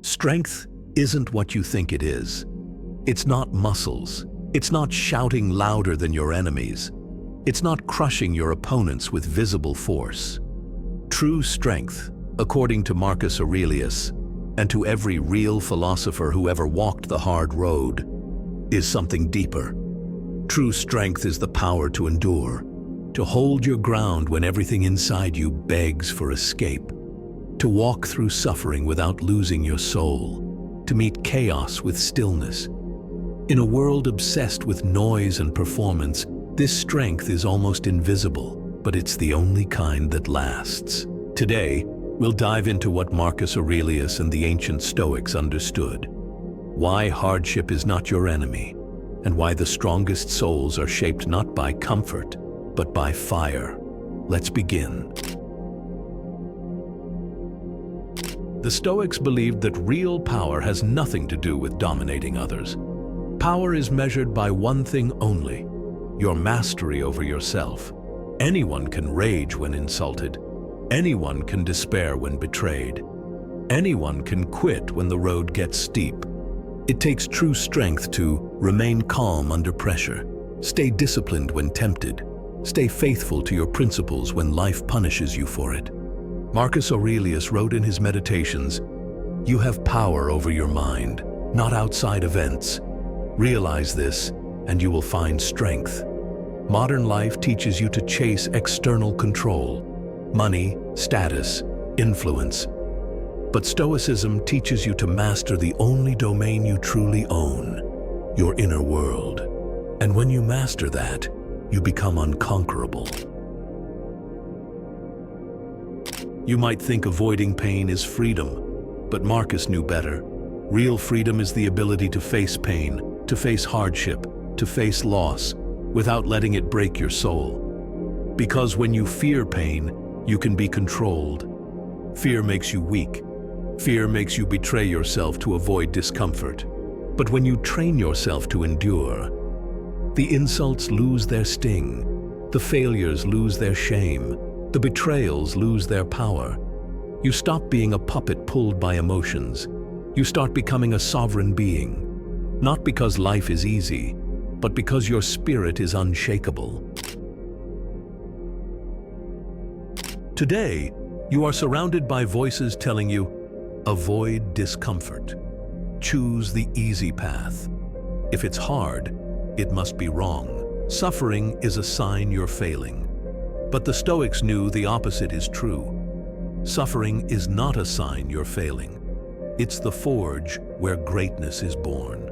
Strength isn't what you think it is. It's not muscles. It's not shouting louder than your enemies. It's not crushing your opponents with visible force. True strength, according to Marcus Aurelius, and to every real philosopher who ever walked the hard road, is something deeper. True strength is the power to endure, to hold your ground when everything inside you begs for escape, to walk through suffering without losing your soul, to meet chaos with stillness. In a world obsessed with noise and performance, this strength is almost invisible, but it's the only kind that lasts. Today, we'll dive into what Marcus Aurelius and the ancient Stoics understood, why hardship is not your enemy, and why the strongest souls are shaped not by comfort, but by fire. Let's begin. The Stoics believed that real power has nothing to do with dominating others. Power is measured by one thing only: your mastery over yourself. Anyone can rage when insulted. Anyone can despair when betrayed. Anyone can quit when the road gets steep. It takes true strength to remain calm under pressure, stay disciplined when tempted, stay faithful to your principles when life punishes you for it. Marcus Aurelius wrote in his Meditations, "You have power over your mind, not outside events. Realize this, and you will find strength." Modern life teaches you to chase external control, money, status, influence. But Stoicism teaches you to master the only domain you truly own, your inner world. And when you master that, you become unconquerable. You might think avoiding pain is freedom, but Marcus knew better. Real freedom is the ability to face pain, to face hardship, to face loss, without letting it break your soul. Because when you fear pain, you can be controlled. Fear makes you weak. Fear makes you betray yourself to avoid discomfort. But when you train yourself to endure, the insults lose their sting, the failures lose their shame, the betrayals lose their power. You stop being a puppet pulled by emotions. You start becoming a sovereign being. Not because life is easy, but because your spirit is unshakable. Today, you are surrounded by voices telling you, avoid discomfort. Choose the easy path. If it's hard, it must be wrong. Suffering is a sign you're failing. But the Stoics knew the opposite is true. Suffering is not a sign you're failing. It's the forge where greatness is born.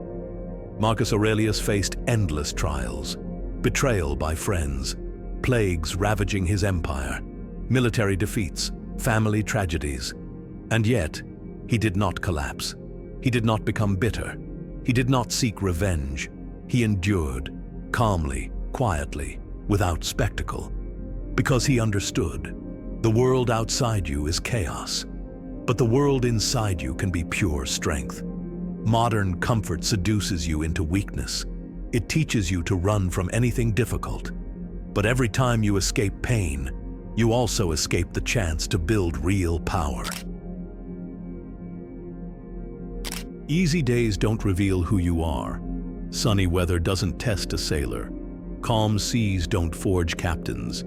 Marcus Aurelius faced endless trials, betrayal by friends, plagues ravaging his empire, military defeats, family tragedies. And yet, he did not collapse. He did not become bitter. He did not seek revenge. He endured, calmly, quietly, without spectacle. Because he understood, the world outside you is chaos, but the world inside you can be pure strength. Modern comfort seduces you into weakness. It teaches you to run from anything difficult. But every time you escape pain, you also escape the chance to build real power. Easy days don't reveal who you are. Sunny weather doesn't test a sailor. Calm seas don't forge captains.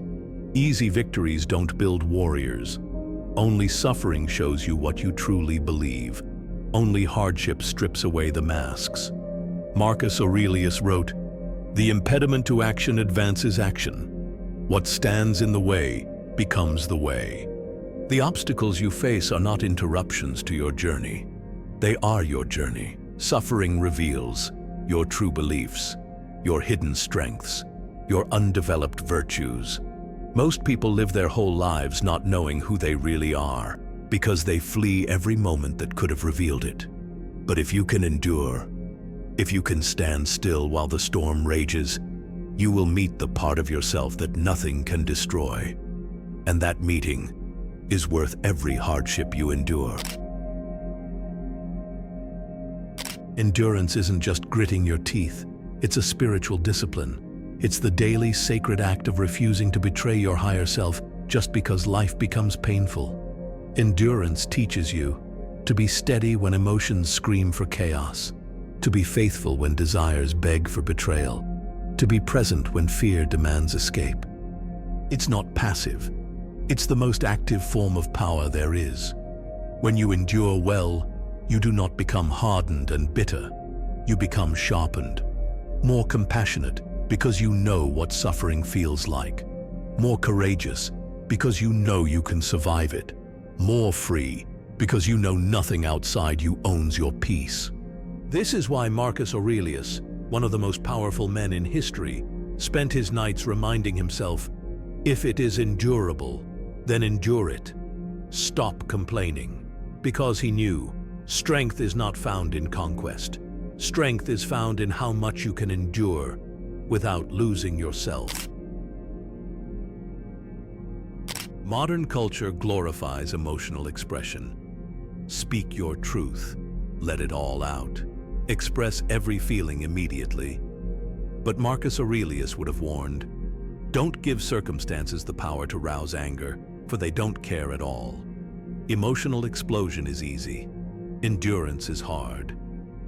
Easy victories don't build warriors. Only suffering shows you what you truly believe. Only hardship strips away the masks. Marcus Aurelius wrote, "The impediment to action advances action. What stands in the way becomes the way." The obstacles you face are not interruptions to your journey. They are your journey. Suffering reveals your true beliefs, your hidden strengths, your undeveloped virtues. Most people live their whole lives not knowing who they really are, because they flee every moment that could have revealed it. But if you can endure, if you can stand still while the storm rages, you will meet the part of yourself that nothing can destroy. And that meeting is worth every hardship you endure. Endurance isn't just gritting your teeth, it's a spiritual discipline. It's the daily sacred act of refusing to betray your higher self just because life becomes painful. Endurance teaches you to be steady when emotions scream for chaos, to be faithful when desires beg for betrayal, to be present when fear demands escape. It's not passive. It's the most active form of power there is. When you endure well, you do not become hardened and bitter. You become sharpened, more compassionate because you know what suffering feels like, more courageous because you know you can survive it, more free because you know nothing outside you owns your peace. This is why Marcus Aurelius, one of the most powerful men in history, spent his nights reminding himself, if it is endurable, then endure it. Stop complaining. Because he knew, strength is not found in conquest. Strength is found in how much you can endure without losing yourself. Modern culture glorifies emotional expression. Speak your truth. Let it all out. Express every feeling immediately. But Marcus Aurelius would have warned, don't give circumstances the power to rouse anger, for they don't care at all. Emotional explosion is easy. Endurance is hard.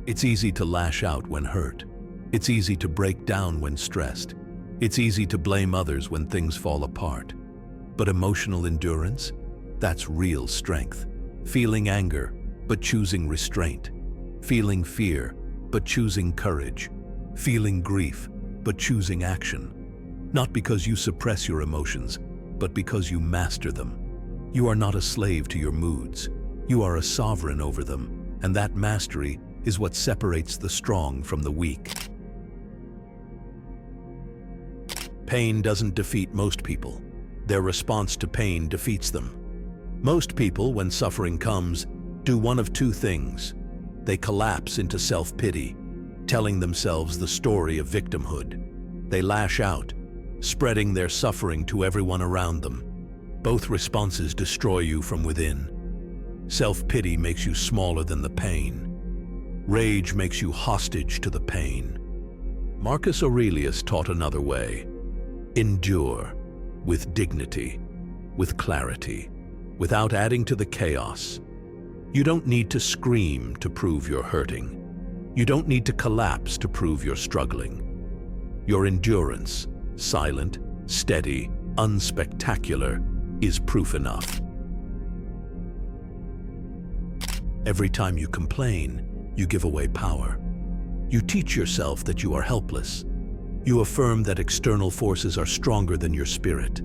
It's easy to lash out when hurt. It's easy to break down when stressed. It's easy to blame others when things fall apart. But emotional endurance? That's real strength. Feeling anger, but choosing restraint. Feeling fear, but choosing courage. Feeling grief, but choosing action. Not because you suppress your emotions, but because you master them. You are not a slave to your moods. You are a sovereign over them, and that mastery is what separates the strong from the weak. Pain doesn't defeat most people. Their response to pain defeats them. Most people, when suffering comes, do one of two things. They collapse into self-pity, telling themselves the story of victimhood. They lash out, spreading their suffering to everyone around them. Both responses destroy you from within. Self-pity makes you smaller than the pain. Rage makes you hostage to the pain. Marcus Aurelius taught another way. Endure with dignity, with clarity, without adding to the chaos. You don't need to scream to prove you're hurting. You don't need to collapse to prove you're struggling. Your endurance, silent, steady, unspectacular, is proof enough. Every time you complain, you give away power. You teach yourself that you are helpless. You affirm that external forces are stronger than your spirit.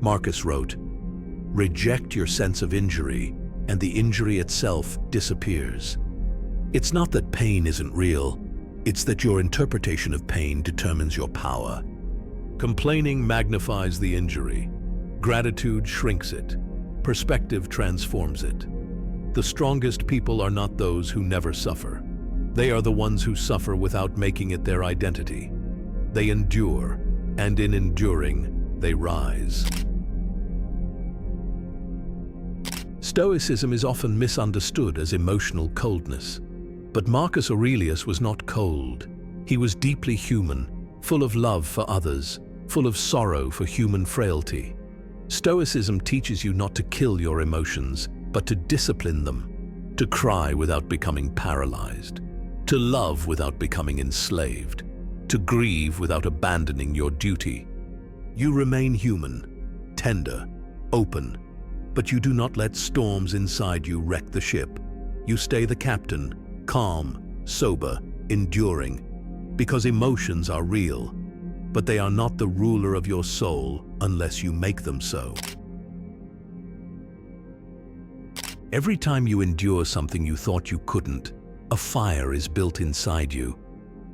Marcus wrote, "Reject your sense of injury, and the injury itself disappears." It's not that pain isn't real, it's that your interpretation of pain determines your power. Complaining magnifies the injury. Gratitude shrinks it. Perspective transforms it. The strongest people are not those who never suffer. They are the ones who suffer without making it their identity. They endure, and in enduring, they rise. Stoicism is often misunderstood as emotional coldness. But Marcus Aurelius was not cold. He was deeply human, full of love for others, full of sorrow for human frailty. Stoicism teaches you not to kill your emotions, but to discipline them, to cry without becoming paralyzed, to love without becoming enslaved, to grieve without abandoning your duty. You remain human, tender, open, but you do not let storms inside you wreck the ship. You stay the captain, calm, sober, enduring, because emotions are real, but they are not the ruler of your soul unless you make them so. Every time you endure something you thought you couldn't, a fire is built inside you.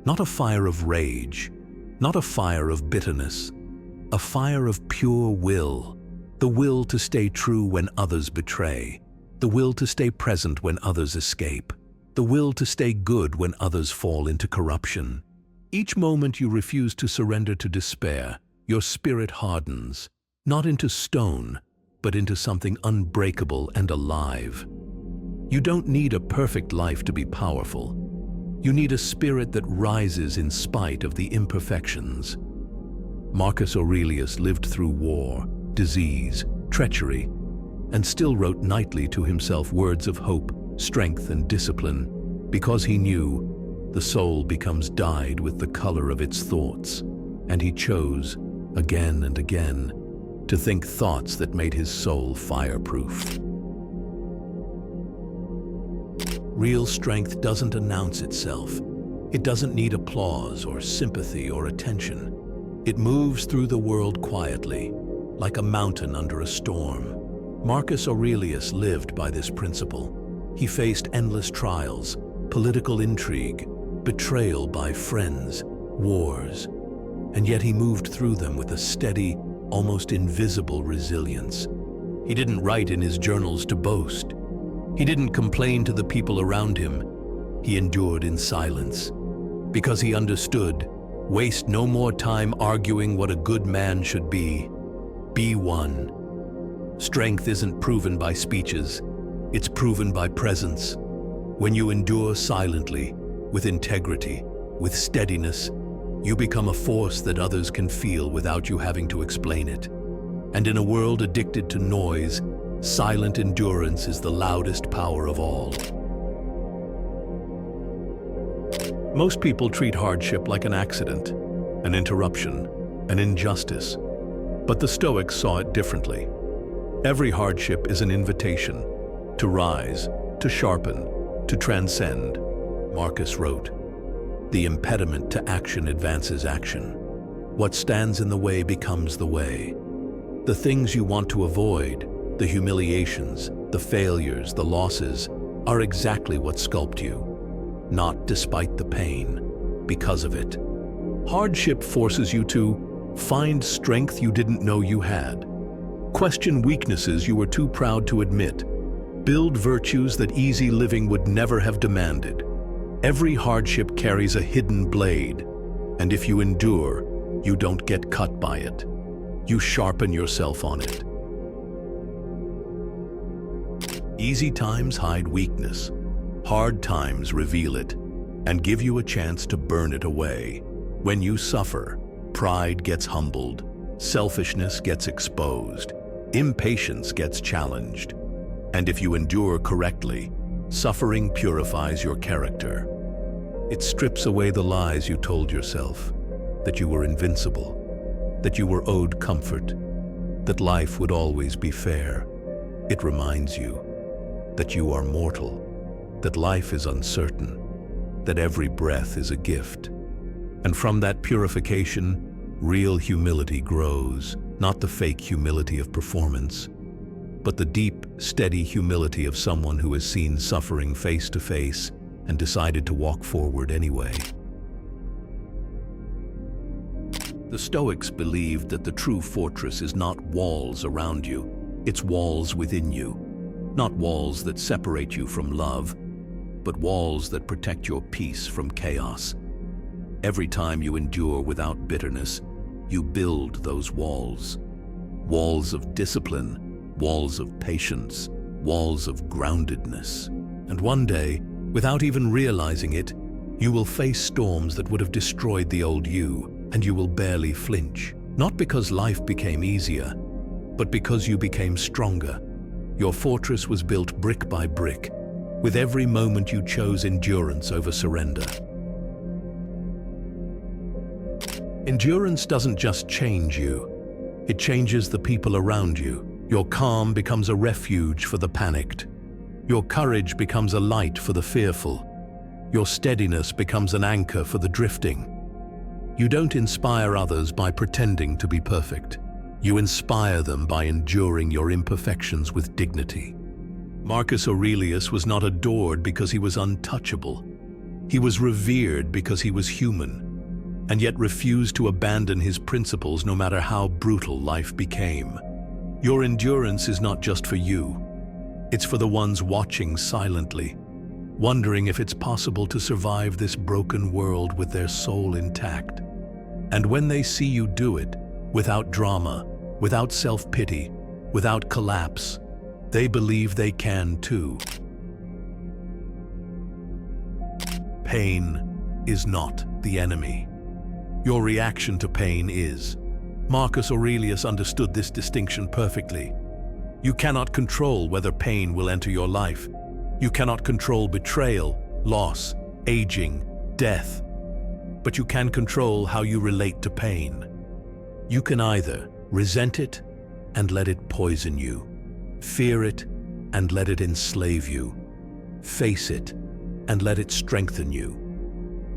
Not a fire of rage, not a fire of bitterness, a fire of pure will. The will to stay true when others betray, the will to stay present when others escape, the will to stay good when others fall into corruption. Each moment you refuse to surrender to despair, your spirit hardens, not into stone, but into something unbreakable and alive. You don't need a perfect life to be powerful. You need a spirit that rises in spite of the imperfections. Marcus Aurelius lived through war, disease, treachery, and still wrote nightly to himself words of hope, strength and discipline, because he knew the soul becomes dyed with the color of its thoughts, and he chose, again and again, to think thoughts that made his soul fireproof. Real strength doesn't announce itself. It doesn't need applause or sympathy or attention. It moves through the world quietly, like a mountain under a storm. Marcus Aurelius lived by this principle. He faced endless trials, political intrigue, betrayal by friends, wars, and yet he moved through them with a steady, almost invisible resilience. He didn't write in his journals to boast. He didn't complain to the people around him. He endured in silence, because he understood, waste no more time arguing what a good man should be. Be one. Strength isn't proven by speeches, it's proven by presence. When you endure silently, with integrity, with steadiness, you become a force that others can feel without you having to explain it. And in a world addicted to noise, silent endurance is the loudest power of all. Most people treat hardship like an accident, an interruption, an injustice. But the Stoics saw it differently. Every hardship is an invitation to rise, to sharpen, to transcend. Marcus wrote, "The impediment to action advances action. What stands in the way becomes the way." The things you want to avoid, the humiliations, the failures, the losses, are exactly what sculpt you. Not despite the pain, because of it. Hardship forces you to find strength you didn't know you had. Question weaknesses you were too proud to admit. Build virtues that easy living would never have demanded. Every hardship carries a hidden blade, and if you endure, you don't get cut by it. You sharpen yourself on it. Easy times hide weakness. Hard times reveal it, and give you a chance to burn it away. When you suffer, pride gets humbled, selfishness gets exposed, impatience gets challenged. And if you endure correctly, suffering purifies your character. It strips away the lies you told yourself, that you were invincible, that you were owed comfort, that life would always be fair. It reminds you that you are mortal, that life is uncertain, that every breath is a gift. And from that purification, real humility grows, not the fake humility of performance, but the deep, steady humility of someone who has seen suffering face to face and decided to walk forward anyway. The Stoics believed that the true fortress is not walls around you, it's walls within you. Not walls that separate you from love, but walls that protect your peace from chaos. Every time you endure without bitterness, you build those walls. Walls of discipline, walls of patience, walls of groundedness. And one day, without even realizing it, you will face storms that would have destroyed the old you, and you will barely flinch. Not because life became easier, but because you became stronger. Your fortress was built brick by brick, with every moment you chose endurance over surrender. Endurance doesn't just change you, it changes the people around you. Your calm becomes a refuge for the panicked. Your courage becomes a light for the fearful. Your steadiness becomes an anchor for the drifting. You don't inspire others by pretending to be perfect. You inspire them by enduring your imperfections with dignity. Marcus Aurelius was not adored because he was untouchable. He was revered because he was human, and yet refused to abandon his principles no matter how brutal life became. Your endurance is not just for you. It's for the ones watching silently, wondering if it's possible to survive this broken world with their soul intact. And when they see you do it, without drama, without self-pity, without collapse, they believe they can too. Pain is not the enemy. Your reaction to pain is. Marcus Aurelius understood this distinction perfectly. You cannot control whether pain will enter your life. You cannot control betrayal, loss, aging, death. But you can control how you relate to pain. You can either resent it and let it poison you, fear it and let it enslave you, face it and let it strengthen you.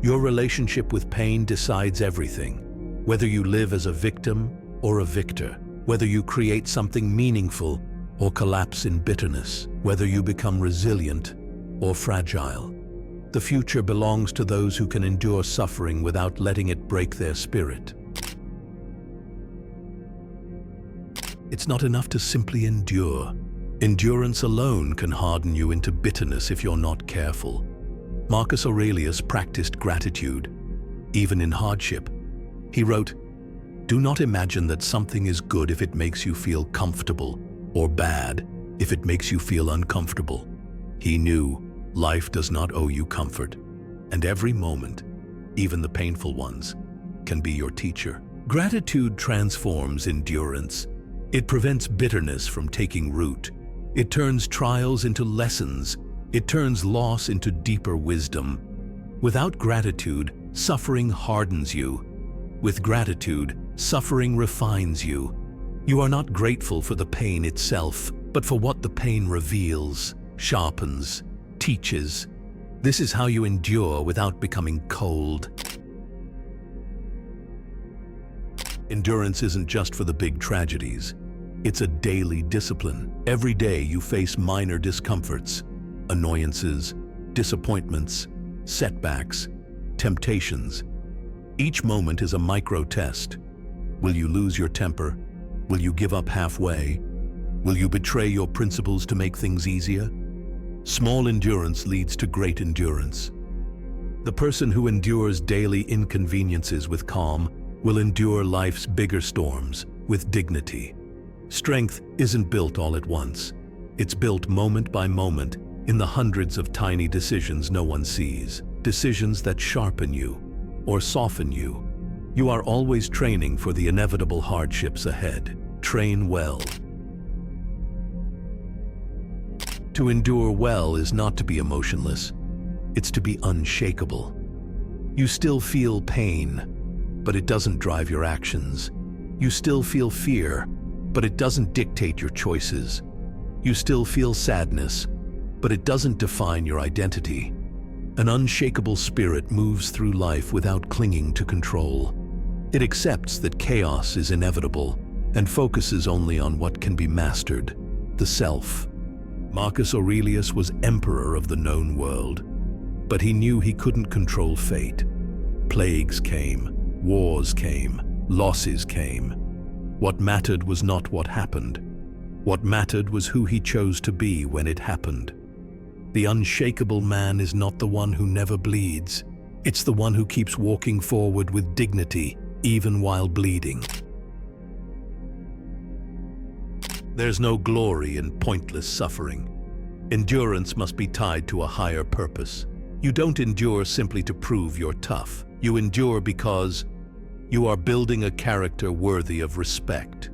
Your relationship with pain decides everything, whether you live as a victim or a victor, whether you create something meaningful or collapse in bitterness, whether you become resilient or fragile. The future belongs to those who can endure suffering without letting it break their spirit. It's not enough to simply endure. Endurance alone can harden you into bitterness if you're not careful. Marcus Aurelius practiced gratitude, even in hardship. He wrote, "Do not imagine that something is good if it makes you feel comfortable, or bad if it makes you feel uncomfortable." He knew life does not owe you comfort, and every moment, even the painful ones, can be your teacher. Gratitude transforms endurance. It prevents bitterness from taking root. It turns trials into lessons. It turns loss into deeper wisdom. Without gratitude, suffering hardens you. With gratitude, suffering refines you. You are not grateful for the pain itself, but for what the pain reveals, sharpens, teaches. This is how you endure without becoming cold. Endurance isn't just for the big tragedies. It's a daily discipline. Every day you face minor discomforts, annoyances, disappointments, setbacks, temptations. Each moment is a micro-test. Will you lose your temper? Will you give up halfway? Will you betray your principles to make things easier? Small endurance leads to great endurance. The person who endures daily inconveniences with calm will endure life's bigger storms with dignity. Strength isn't built all at once. It's built moment by moment in the hundreds of tiny decisions no one sees. Decisions that sharpen you or soften you. You are always training for the inevitable hardships ahead. Train well. To endure well is not to be emotionless. It's to be unshakable. You still feel pain, but it doesn't drive your actions. You still feel fear, but it doesn't dictate your choices. You still feel sadness, but it doesn't define your identity. An unshakable spirit moves through life without clinging to control. It accepts that chaos is inevitable and focuses only on what can be mastered, the self. Marcus Aurelius was emperor of the known world, but he knew he couldn't control fate. Plagues came, wars came, losses came. What mattered was not what happened. What mattered was who he chose to be when it happened. The unshakable man is not the one who never bleeds. It's the one who keeps walking forward with dignity, even while bleeding. There's no glory in pointless suffering. Endurance must be tied to a higher purpose. You don't endure simply to prove you're tough. You endure because you are building a character worthy of respect.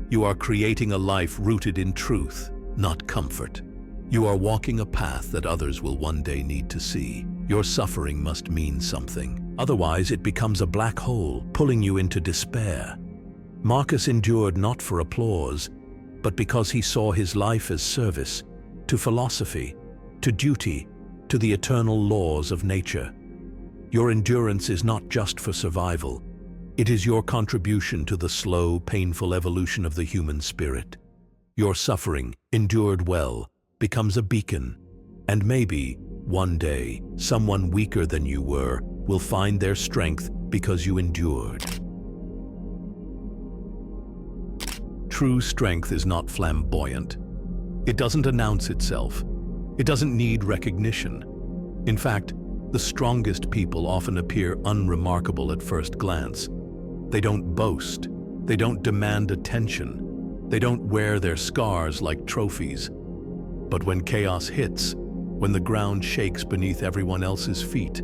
You are creating a life rooted in truth, not comfort. You are walking a path that others will one day need to see. Your suffering must mean something. Otherwise, it becomes a black hole, pulling you into despair. Marcus endured not for applause, but because he saw his life as service to philosophy, to duty, to the eternal laws of nature. Your endurance is not just for survival. It is your contribution to the slow, painful evolution of the human spirit. Your suffering, endured well, becomes a beacon, and maybe, one day, someone weaker than you were will find their strength because you endured. True strength is not flamboyant. It doesn't announce itself. It doesn't need recognition. In fact, the strongest people often appear unremarkable at first glance. They don't boast. They don't demand attention. They don't wear their scars like trophies. But when chaos hits, when the ground shakes beneath everyone else's feet,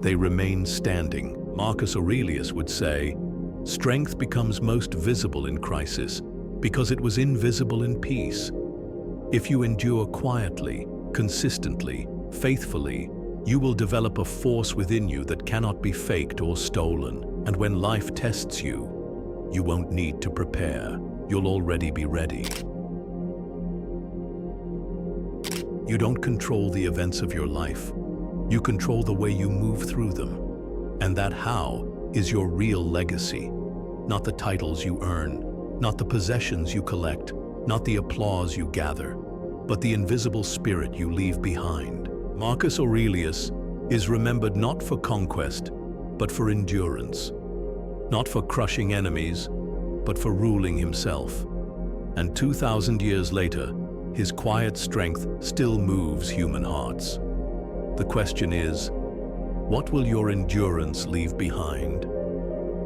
they remain standing. Marcus Aurelius would say, "Strength becomes most visible in crisis because it was invisible in peace." If you endure quietly, Consistently, faithfully, you will develop a force within you that cannot be faked or stolen. And when life tests you, you won't need to prepare. You'll already be ready. You don't control the events of your life. You control the way you move through them. And that how is your real legacy. Not the titles you earn, not the possessions you collect, not the applause you gather, but the invisible spirit you leave behind. Marcus Aurelius is remembered not for conquest, but for endurance. Not for crushing enemies, but for ruling himself. And 2,000 years later, his quiet strength still moves human hearts. The question is, what will your endurance leave behind?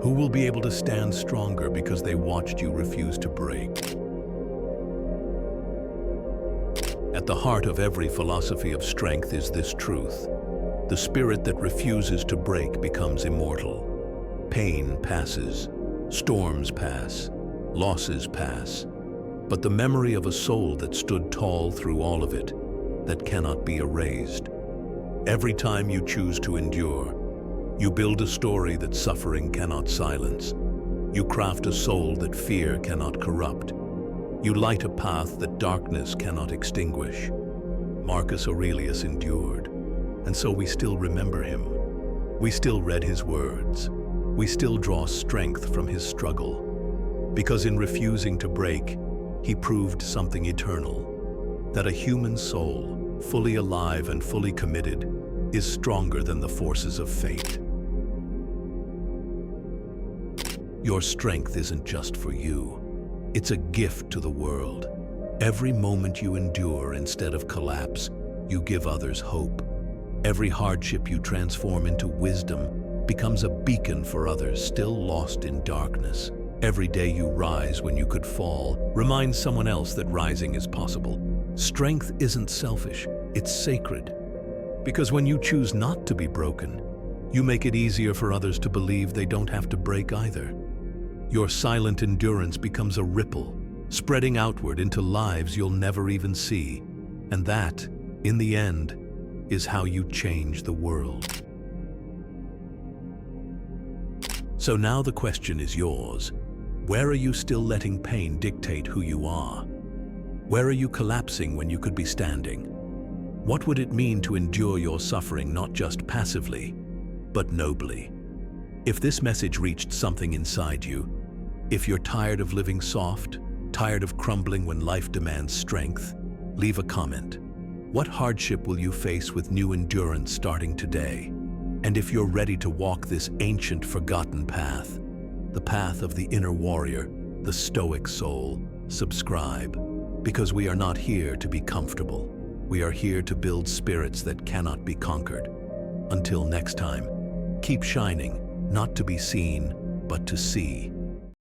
Who will be able to stand stronger because they watched you refuse to break? At the heart of every philosophy of strength is this truth. The spirit that refuses to break becomes immortal. Pain passes, storms pass, losses pass, but the memory of a soul that stood tall through all of it, that cannot be erased. Every time you choose to endure, you build a story that suffering cannot silence. You craft a soul that fear cannot corrupt. You light a path that darkness cannot extinguish. Marcus Aurelius endured, and so we still remember him. We still read his words. We still draw strength from his struggle. Because in refusing to break, he proved something eternal, that a human soul, fully alive and fully committed, is stronger than the forces of fate. Your strength isn't just for you. It's a gift to the world. Every moment you endure instead of collapse, you give others hope. Every hardship you transform into wisdom becomes a beacon for others still lost in darkness. Every day you rise when you could fall reminds someone else that rising is possible. Strength isn't selfish, it's sacred. Because when you choose not to be broken, you make it easier for others to believe they don't have to break either. Your silent endurance becomes a ripple, spreading outward into lives you'll never even see. And that, in the end, is how you change the world. So now the question is yours. Where are you still letting pain dictate who you are? Where are you collapsing when you could be standing? What would it mean to endure your suffering not just passively, but nobly? If this message reached something inside you, if you're tired of living soft, tired of crumbling when life demands strength, leave a comment. What hardship will you face with new endurance starting today? And if you're ready to walk this ancient, forgotten path, the path of the inner warrior, the Stoic soul, subscribe. Because we are not here to be comfortable. We are here to build spirits that cannot be conquered. Until next time, keep shining, not to be seen, but to see.